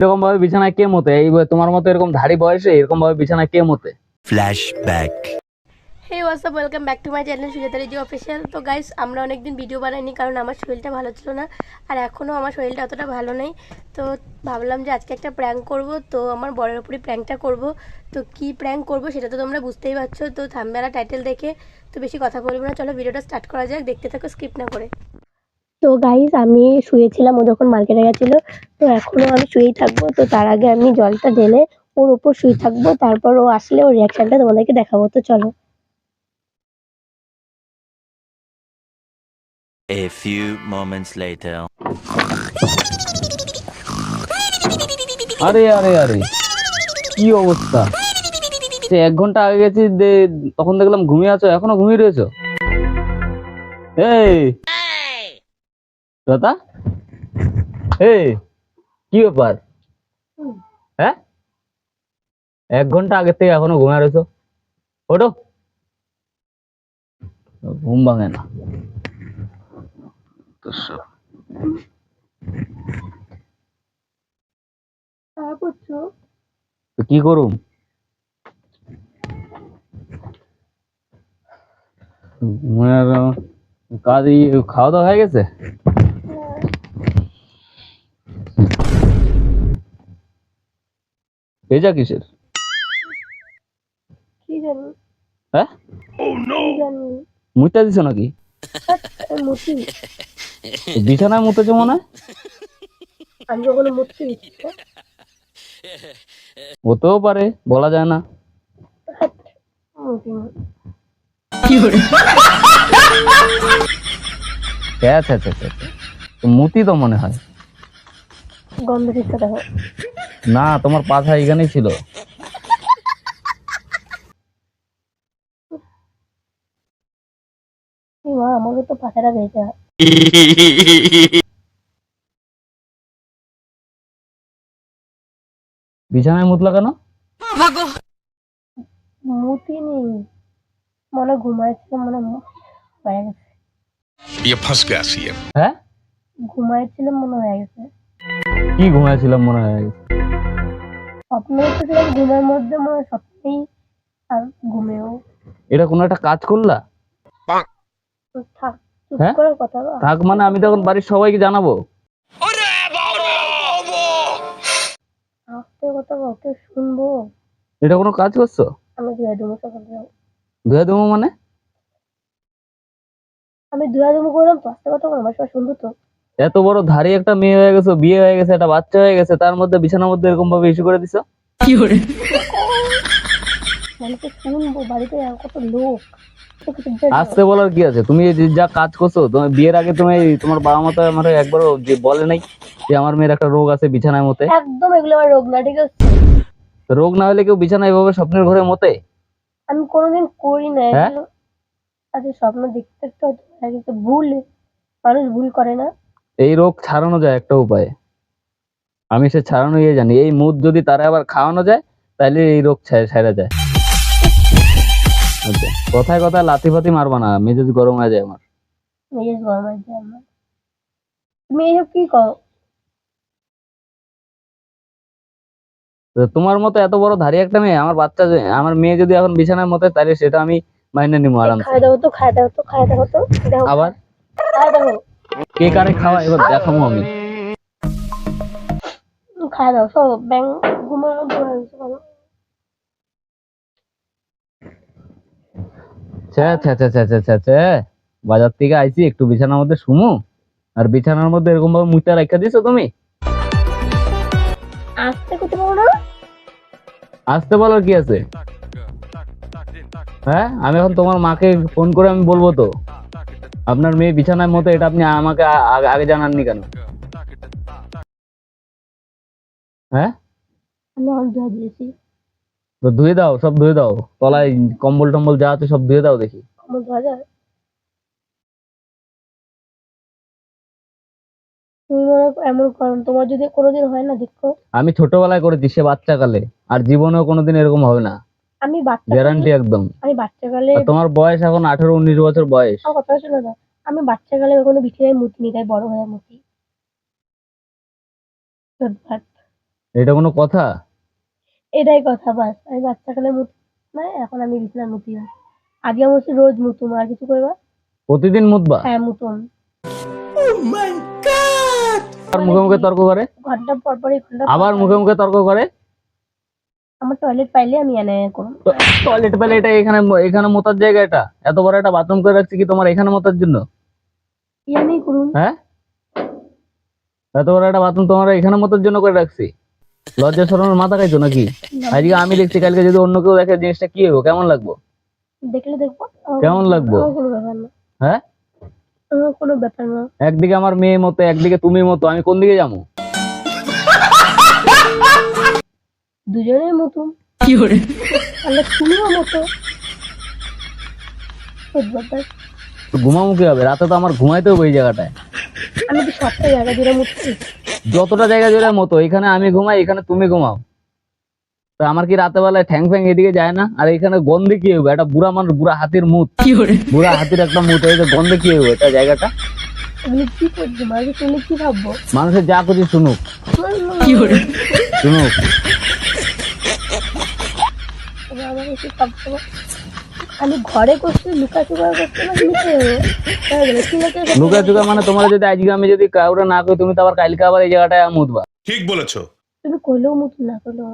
এরকম ভাবে বিছানায় কে মতে? এই তোমার মতো এরকম ধাড়ি বয়সে এরকম ভাবে বিছানায় কে মতে? Flashback. Hey what's up, welcome back to my channel Sujata Riji official. তো গাইস, আমরা অনেকদিন ভিডিও বানাইনি কারণ আমার শরীরটা ভালো ছিল না, আর এখনও আমার শরীরটা অতটা ভালো নেই। তো ভাবলাম যে আজকে একটা প্র্যাঙ্ক করব, তো আমার বরের উপরই প্র্যাঙ্কটা করব। তো কি প্র্যাঙ্ক করব সেটা তো তোমরা বুঝতেই পারছো, তো থাম্বনেল আর টাইটেল দেখে। তো বেশি কথা বলবো না, চলো ভিডিওটা স্টার্ট করা যাক, দেখতে থাকো স্কিপ না করে। তো গাইস, আমি শুয়েছিলাম, ও যখন মার্কেটে গেছিলো, তো এখনও আমি শুয়েই থাকবো। তো তার আগে আমি জলটা ঢেলে ওর উপর শুয়ে থাকবো, তারপর ও আসলে ওর রিয়াকশনটা তোমাদেরকে দেখাবো। তো চলো। A few moments later. আরে আরে আরে, কি অবস্থা! সে 1 ঘন্টা আগে গেছি, তখন দেখলাম ঘুমিয়ে আছো, এখনো ঘুমিয়ে রয়েছো? এই দাদা, এই কি ব্যাপার? হ্যাঁ, 1 ঘন্টা আগের থেকে এখনো ঘুমিয়ে রয়েছো? ওঠো, ঘুম ভাঙে না তো সব। তো কি করুম? কাজ, খাওয়া দাওয়া হয়ে গেছে? ভেজা কিসের? কি জানি, হ্যাঁ, কি জানি, মুইতা দিছো নাকি? মুতি। বিছানায় মুতেছো মনে হয়? আমি কখনো মুতি? হতেও পারে, বলা যায় না। মুতি না। আচ্ছা আচ্ছা আচ্ছা, তো মুতি তো মনে হয়। গন্ধ ঠিকটা দেখো। না, তোমার পাছা এখানেই ছিল। মা, আমারও তো পাখাটা ভেজা। বিছানায় মুতলা কেন? মুতি নেই, মনে ঘুমাইছিলাম, মনে হয়ে গেছে। ये फंस गया सीएम। হ্যাঁ, ঘুমাইছিলাম, মনে হয়ে গেছে। কি ঘুমাইছিলাম মনে হয়? স্বপ্ন দেখতেছিলাম, ঘুমের মধ্যে মনে স্বপ্নেই আর ঘুমেও। এটা কোনো একটা কাজ করলা? থাক, চুপ হ্যাঁ, করে কথা বল। থাক মানে আমি তখন বাড়ির সবাইকে জানাবো। আস্তে কথা বল, কেউ শুনবো। এটা কোনো কাজ করছো? আমি ধুয়ে দেবো সকালে যাও। ধুয়ে দেবো মানে? আমি ধুয়ে দেবো করলাম তো, আস্তে কথা বল, আমার সবাই শুনবো তো। এত বড় ধারী একটা মেয়ে হয়ে গেছে, বিয়ে হয়ে গেছে, একটা বাচ্চা হয়ে গেছে, তার মধ্যে বিছানার মধ্যে এরকম ভাবে ইস্যু করে দিছো? মানুষকে শুনবো, বাড়িতে কত লোক। আসতে বলার কি আছে? তুমি এই যে যা কাজ করছো, তুমি বিয়ের আগে তুমি তোমার বাবা মা তো আমার একবারও যে বলে নাই যে আমার মেয়ের একটা রোগ আছে বিছানায় মতে? একদম এগুলো আমার রোগ না, ঠিক আছে? তো রোগ না হলে কেউ বিছানায় এভাবে স্বপ্নের ঘরে মতে? আমি কোনোদিন করি না হ্যাঁ, এগুলো। আচ্ছা, স্বপ্ন দেখতে দেখতে হয়তো হয়ে গেছে, ভুল। মানুষ ভুল করে না। এই রোগ ছাড়ানো যায় একটা উপায়ে। আমি সে ছাড়ানো জানি, এই মুদ যদি তারা আবার খাওয়ানো যায় তাহলে এই রোগ ছেড়ে যায়। আচ্ছা, কথায় কথায় লাথি ফাতি মারবা না, মেজাজ গরম হয়ে যায় আমার। মেজাজ গরম হয়ে যায় আমার। তুমি এইসব কি কও? তো তোমার মতো এত বড় ধারী একটা মেয়ে, আমার বাচ্চা আমার মেয়ে যদি এখন বিছানার মতে, তাহলে সেটা আমি মাইনে নিবো আরামসে। খাই দাও তো, খাই দাও তো, খাই দাও তো, দেখো আবার খাই দাও। কে কারে খাওয়া এবার দেখাবো আমি। খাই দাও সব, ব্যাং ঘুমের মধ্যে হয়ে গেছে বলো। ছ্যা ছ্যা ছ্যা ছ্যা ছ্যা ছ্যা ছ্যা, বাজার থেকে আইছি একটু বিছানার মধ্যে শুমু, আর বিছানার মধ্যে এরকম ভাবে মুইতা রাখা দিছো তুমি? আসতে করতে পারো না? আসতে বলার কি আছে? হ্যাঁ, আমি এখন তোমার মাকে ফোন করে আমি বলবো তো আপনার মেয়ে বিছানায় মতো, এটা আপনি আমাকে আগে জানাননি কেন? হ্যাঁ, আমি অল ধুয়ে দিয়েছি। তো ধুয়ে দাও, সব ধুয়ে দাও, তলায় কম্বল টম্বল যা আছে সব ধুয়ে দাও দেখি। আমার ধোয়া যায়? তুমি মনে হয় এমন করো, তোমার যদি কোনোদিন হয় না, দেখো। আমি ছোটবেলায় করেছি, সে বাচ্চাকালে, আর জীবনেও কোনোদিন এরকম হবে না, আমি গ্যারান্টি একদম। আমি বাচ্চাকালে, আর তোমার বয়স এখন 18-19 বছর বয়স। আমার কথা শোনো না, আমি বাচ্চাকালে কোনো বিছানায় মুতিনি, তাই বড় হয়ে মুতি। ধন্যবাদ। এটা কোনো কথা? এটাই কথা, বাস। আমি বাচ্চাকালে মুত না, এখন আমি বিছানা মুতি না। আগে আমি হচ্ছে রোজ মুতুম, আর কিছু করবা? প্রতিদিন মুতবা? হ্যাঁ, মুতুম। আর মুখে মুখে তর্ক করে, ঘন্টা পর পরই ঘন্টা আবার মুখে মুখে তর্ক করে। আমার টয়লেট পাইলে আমি এনে করুন। টয়লেট পেলে এটা এখানে এখানে মোতার জায়গা, এটা এত বড় একটা বাথরুম করে রাখছি কি তোমার এখানে মোতার জন্য? এনে করুন। হ্যাঁ, এত বড় একটা বাথরুম তোমার এখানে মোতার জন্য করে রাখছি। লজ্জা শরমের মাথা খাইছো নাকি? আজকে আমি দেখছি, কালকে যদি অন্য কেউ দেখে জিনিসটা কি হইব, কেমন লাগবো? দেখলে দেখবো। কেমন লাগবো? আমার কোনো ব্যাপার না। হ্যাঁ, আমার কোনো ব্যাপার না। একদিকে আমার মেয়ে মতো, একদিকে তুমি মতো, আমি কোন দিকে যাবো? দুজনের মতো। তাহলে তুমিও মতো। বুঝবার। ঘুমাবো কি হবে? রাতে তো আমার ঘুমাইতে হবে ওই জায়গাটায়। আমি তো সবটা জায়গা জুড়ে মুতছি। যতটা জায়গা জুড়ে মতো, এখানে আমি ঘুমাই, এখানে তুমি ঘুমাও। তো আমার কি রাতে বেলায় ঠ্যাং ফ্যাং এদিকে যায় না? আর এখানে গন্ধে কি হবে? একটা বুড়া মানুষ, বুড়া হাতির মুখ, বুড়া হাতির একটা মুখ, এই যে গন্ধে কি হবে এটা জায়গাটা? এগুলি কি করছো? মানুষ শুনলে কি ভাববো? মানুষের যা কিছু শুনুক, শুনুক। এবার আমার এসে সবসময় আমি ঘরে করছি, লুকাচুকা করছি না, লুকিয়ে লুকা চুকা মানে তোমার যদি আজকে আমি যদি কাউরে না কই, তুমি তো আবার কালকে আবার এই জায়গাটায় মুতবা। ঠিক বলেছো। তুমি কইলেও মতো না কইলেও।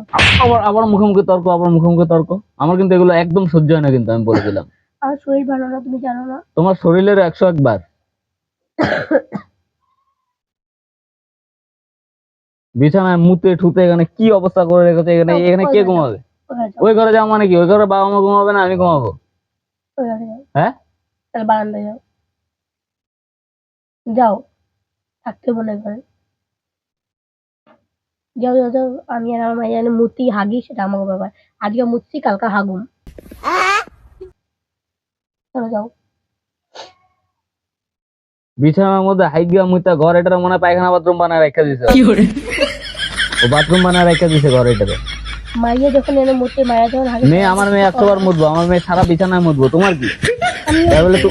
আবার আবার মুখে মুখে তর্ক, আবার মুখে মুখে তর্ক। আমার কিন্তু এগুলো একদম সহ্য হয় না, কিন্তু আমি বলে দিলাম। আমার শরীর ভালো না, তুমি জানো না? তোমার শরীরের 101 বার। বিছানায় মুতে ঠুতে এখানে কি অবস্থা করে রেখেছে? এখানে এখানে কে ঘুমাবে? কোথায় যাও? ওই ঘরে যাও মানে কি? ওই ঘরে বাবা মা ঘুমাবে না, আমি ঘুমাবো? ওই ঘরে যাও। হ্যাঁ, তাহলে বারান্দায় যাও। যাও, থাকতে বলে ঘরে। যাও যাও যাও, আমি আর আমার মাইয়া মুতি হাগি, সেটা আমার ব্যাপার। আজকে মুতছি, কালকা হাগুম। চলো যাও। বিছানার মধ্যে হাইগা মুতা ঘর, এটার মনে হয় পায়খানা বাথরুম বানায় রেখে দিছে। ও বাথরুম বানায় রেখে দিছে ঘর এটাতে। মাইয়া যখন এনে মুতে, মাইয়া যখন হাগে। মেয়ে, আমার মেয়ে 100 বার মুতবো, আমার মেয়ে সারা বিছানায় মুতবো, তোমার কি? তাই বলে তো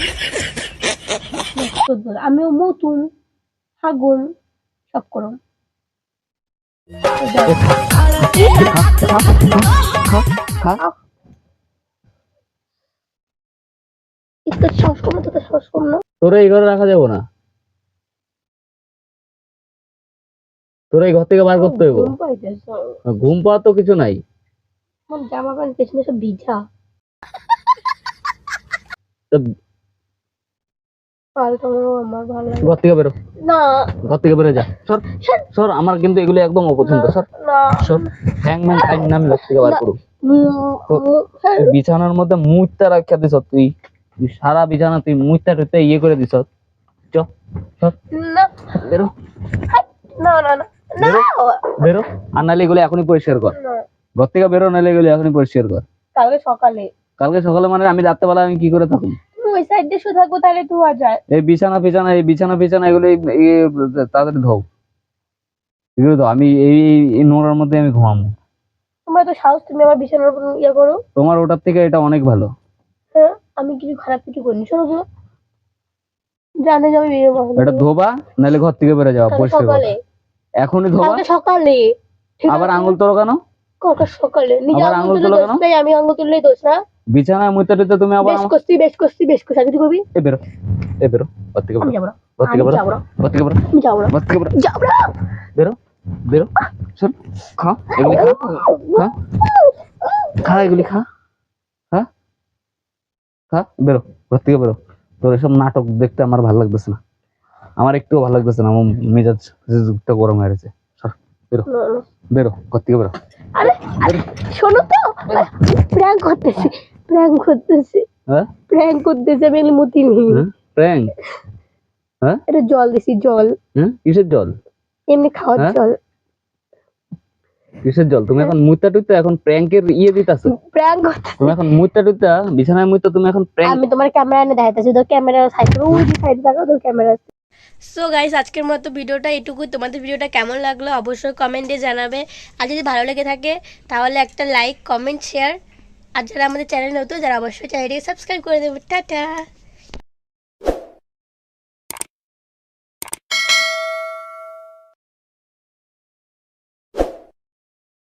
আমিও মুতুম, হাগুম, সব করুম। একটু শ্বাস কম, তো শ্বাস কম না। তোরা এই ঘরে রাখা যাবো না, তোরা এই ঘর থেকে বার করতে হইব। ঘুম পাইতেছে। ঘুম পাওয়ার তো কিছু নাই। আমার জামা প্যান্ট পেছনে সব ভিজা। তো পাল্টানো আমার ভালো লাগে ঘর থেকে বেরো, না। ঘর থেকে বেরো, যা সর সর। আমার কিন্তু এগুলো একদম অপছন্দ, সর না। সর। হ্যাং ম্যাং খাই না, আমি ঘর থেকে বার করবো। হ্যাঁ। তুই বিছানার মধ্যে মুইতা রাখা দিছ, তুই তুই সারা বিছানা তুই মুইতা টুইতা ইয়ে করে দিছ। চ সর, না বেরো না না না না। বেরো। আর নাহলে এগুলো এখনই পরিষ্কার কর, না। ঘর থেকে বেরো, নাহলে এগুলো এখনই পরিষ্কার কর। কালকে সকালে। কালকে সকালে মানে আমি রাত্রেবেলা আমি কি করে থাকুন? তুমি ওই সাইড দিয়ে শুয়ে থাকবো, তাহলে ধোয়া যায়। এই বিছানা ফিছানা, এই বিছানা ফিছানা এগুলো তাড়াতাড়ি ধোও, এগুলো ধো। আমি এই এই নোংরার মধ্যে আমি ঘুমাবো? তোমার তো সাহস, তুমি আমার বিছানার উপর ইয়ে করো। তোমার ওটার থেকে এটা অনেক ভালো। হ্যাঁ, আমি কিছু খারাপ কিছু করিনি। শোনো তো, জানে যে আমি বিয়ে করবো। এটা ধোবা, নাহলে ঘর থেকে বেরো যাওয়া, কালকে পরিষ্কার কর। সকালে। এখনই ধোবা। কালকে সকালে। ঠিক আবার আছে? আঙুল তোলো কেন? কালকে সকালে। নিজে আবার আঙুল আঙুল তুলে তোলো দোষ কেন? নেই, আমি আঙুল তুললেই দোষ না। বিছানায় মুইতে টুইতে তুমি আবার বেশ করছি, বেশ করছি, বেশ করছি। আর কিছু করবি? এ বেরো, এ বেরো, ঘর থেকে আমি বেরো, যাবো না। ঘর থেকে আমি বেরো, যাবো না। ঘর থেকে বেরো, আমি যাবো না। ঘর থেকে বেরো, যাবো না। বেরো বেরো। সর, খা এগুলি, খা খা খা, এগুলি খা, খা খা, বেরো, ঘর থেকে বেরো। তোর এসব নাটক দেখতে আমার ভালো লাগতেছে না, আমার একটুও ভালো লাগতেছে না। আমার মেজাজটা গরম হয়ে গেছে। সর, বেরো না, না। বেরো, ঘর থেকে বেরো। আরে আরে, শোনো তো, প্র্যাঙ্ক করতেছি, প্র্যাঙ্ক করতেছি, হ্যাঁ, প্র্যাঙ্ক করতেছি। আমি এগুলো মুতিনি। প্র্যাঙ্ক? হ্যাঁ, এটা জল দিছি, জল। কিসের জল? এমনি খাওয়ার হ্যাঁ? জল। কিসের জল? তুমি এখন মুইতা টুইতা এখন প্র্যাঙ্কের ইয়ে দিতাছো? প্র্যাঙ্ক করতে। তুমি এখন মুইতা টুইতা বিছানায় মুইতা তুমি এখন প্র্যাঙ্ক। আমি তোমার ক্যামেরা এনে দেখাইতেছি, তো ক্যামেরা সাইড করে ওই সাইড থাকো, তো ক্যামেরা। সো গাইস, আজকের মতো ভিডিওটা এটুকুই। তোমাদের ভিডিওটা কেমন লাগলো অবশ্যই কমেন্টে জানাবে। আর যদি ভালো লেগে থাকে তাহলে একটা লাইক, কমেন্ট, শেয়ার। আর যারা আমাদের চ্যানেল নতুন, যারা অবশ্যই চ্যানেলটিকে সাবস্ক্রাইব করে দেবে। টাটা।